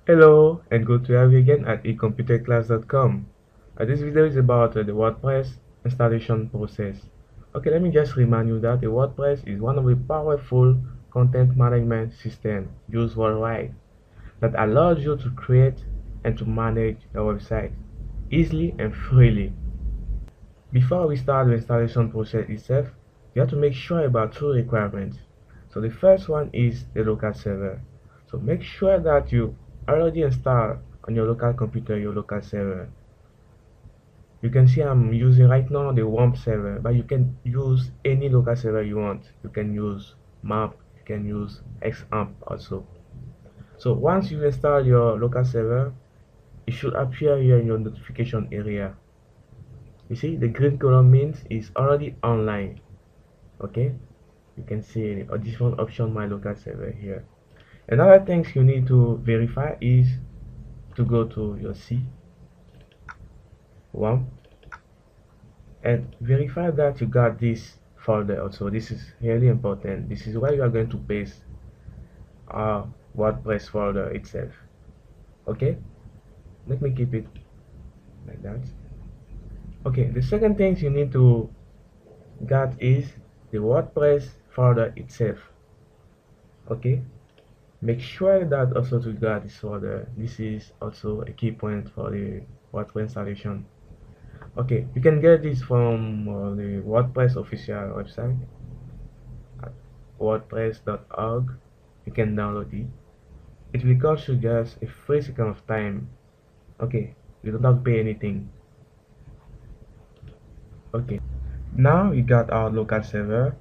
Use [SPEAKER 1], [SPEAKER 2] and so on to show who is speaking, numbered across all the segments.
[SPEAKER 1] Hello and good to have you again at ecomputerclass.com. This video is about the WordPress installation process. Okay, let me just remind you that the WordPress is one of the powerful content management systems used worldwide that allows you to create and to manage your website easily and freely. Before we start the installation process itself, you have to make sure about two requirements. So the first one is the local server. So make sure that you already install on your local computer your local server. You can see I'm using right now the WAMP server, but you can use any local server you want. You can use MAP, you can use XAMPP also. So once you install your local server, it should appear here in your notification area. You see the green color means it's already online. Okay, you can see a different option my local server here. Another things you need to verify is to go to your C1 and verify that you got this folder also. This is really important. This is where you are going to paste our WordPress folder itself. Okay, let me keep it like that. Okay, the second thing you need to get is the WordPress folder itself. Okay, make sure that also to get this folder. This is also a key point for the WordPress installation. Okay, you can get this from the WordPress official website at wordpress.org. You can download it. It will cost you just a free second of time. Okay, you don't have to pay anything. Okay, now you got our local server.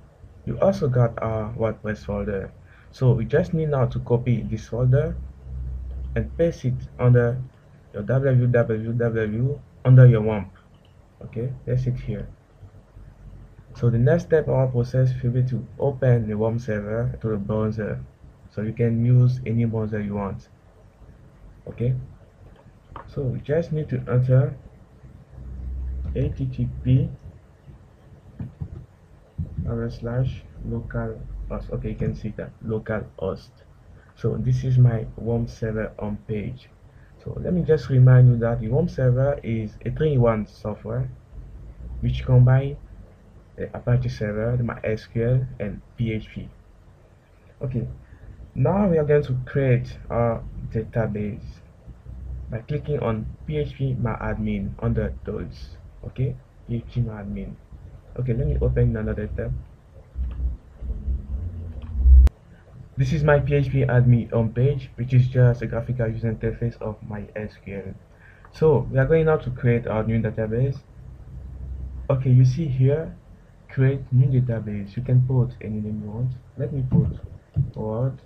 [SPEAKER 1] You also got our WordPress folder. So we just need now to copy this folder and paste it under your www under your WAMP. Okay, paste it here. So the next step of our process will be to open the WAMP server to the browser. So you can use any browser you want. Okay, so we just need to enter http://localhost. Okay, you can see that localhost. So this is my WAMP server on page. So let me just remind you that the WAMP server is a 3-in-1 software which combines the Apache server, the MySQL, and PHP. Okay, now we are going to create our database by clicking on phpMyAdmin under tools. Okay, phpMyAdmin. Okay, let me open another tab. This is my phpAdmin homepage, which is just a graphical user interface of MySQL. So we are going now to create our new database. Okay, you see here, create new database. You can put any name you want. Let me put Word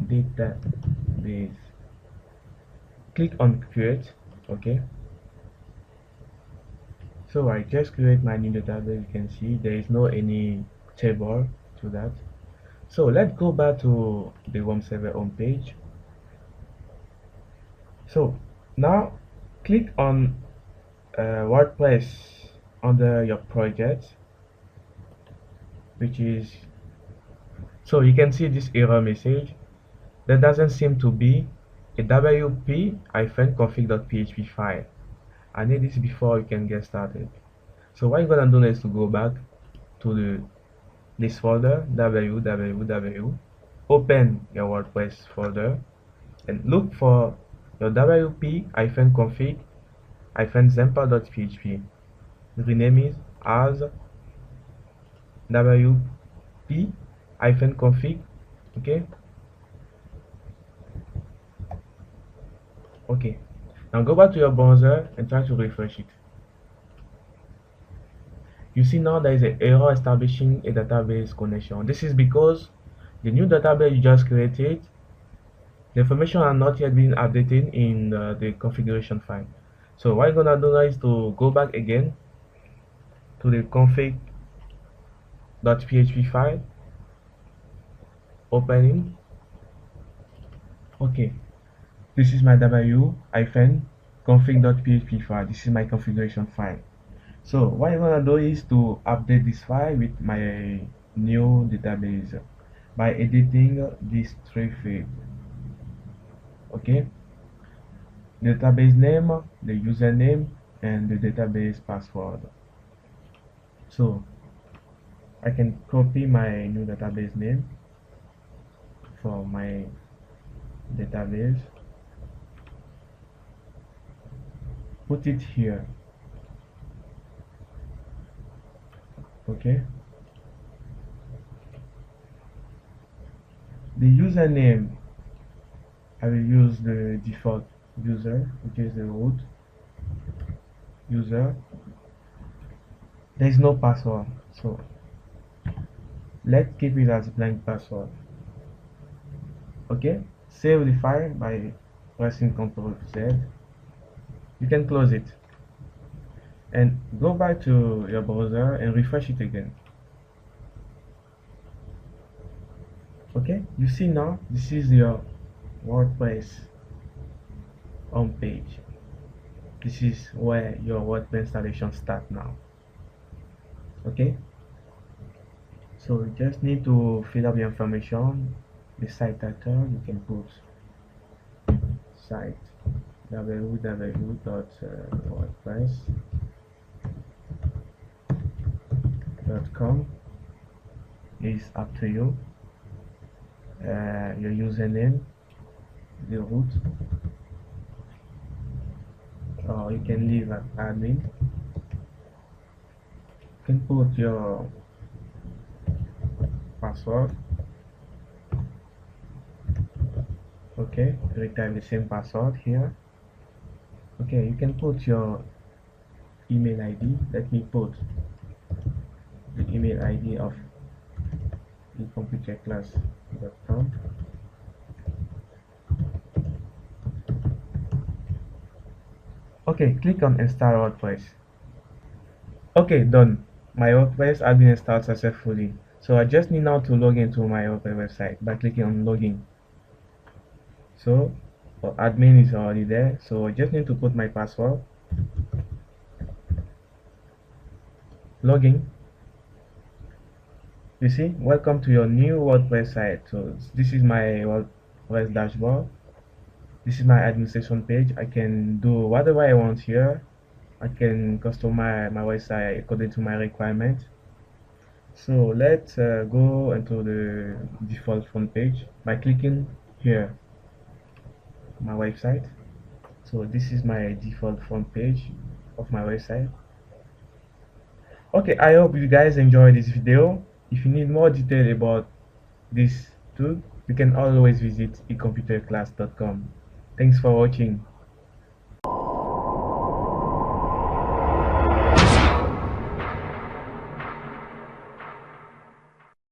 [SPEAKER 1] database. Click on create. Okay, so I just create my new database. You can see there is no any table to that. So let's go back to the WAMP server homepage. So now click on WordPress under your project, which is, so you can see this error message. There doesn't seem to be a wp-config.php file. I need this before you can get started. So what you're gonna do is to go back to this folder, www, open your WordPress folder and look for your wp-config-example.php. Rename it as wp-config. Okay, now go back to your browser and try to refresh it. You see now there is an error establishing a database connection. This is because the new database you just created, the information are not yet being updated in the configuration file. So what you're gonna do now is to go back again to the config.php file, opening. Okay, this is my w-config.php file. This is my configuration file. So what I'm gonna do is to update this file with my new database by editing this tree field. Okay, the database name, the username, and the database password. So I can copy my new database name for my database, put it here. Okay, the username, I will use the default user, which is the root user. There is no password, so let's keep it as blank password. Okay, save the file by pressing Ctrl Z. You can close it and go back to your browser and refresh it again. Okay, you see now this is your WordPress home page. This is where your WordPress installation starts now. Okay, so you just need to fill up the information. The site title, you can put site www.wordpress.com. is up to you. Your username, the root, or you can leave an admin. You can put your password. Okay, retype the same password here. Okay, you can put your email ID. Let me put the email ID of ecomputerclass.com. Okay, click on install WordPress. Okay, done. My WordPress has been installed successfully. So I just need now to log into my WordPress website by clicking on login. So admin is already there, so I just need to put my password. Login. You see, welcome to your new WordPress site. So this is my WordPress dashboard. This is my administration page. I can do whatever I want here. I can customize my website according to my requirement. So let's go into the default front page by clicking here, my website. So this is my default front page of my website. Okay, I hope you guys enjoyed this video. If you need more detail about this tool, you can always visit ecomputerclass.com. Thanks for watching.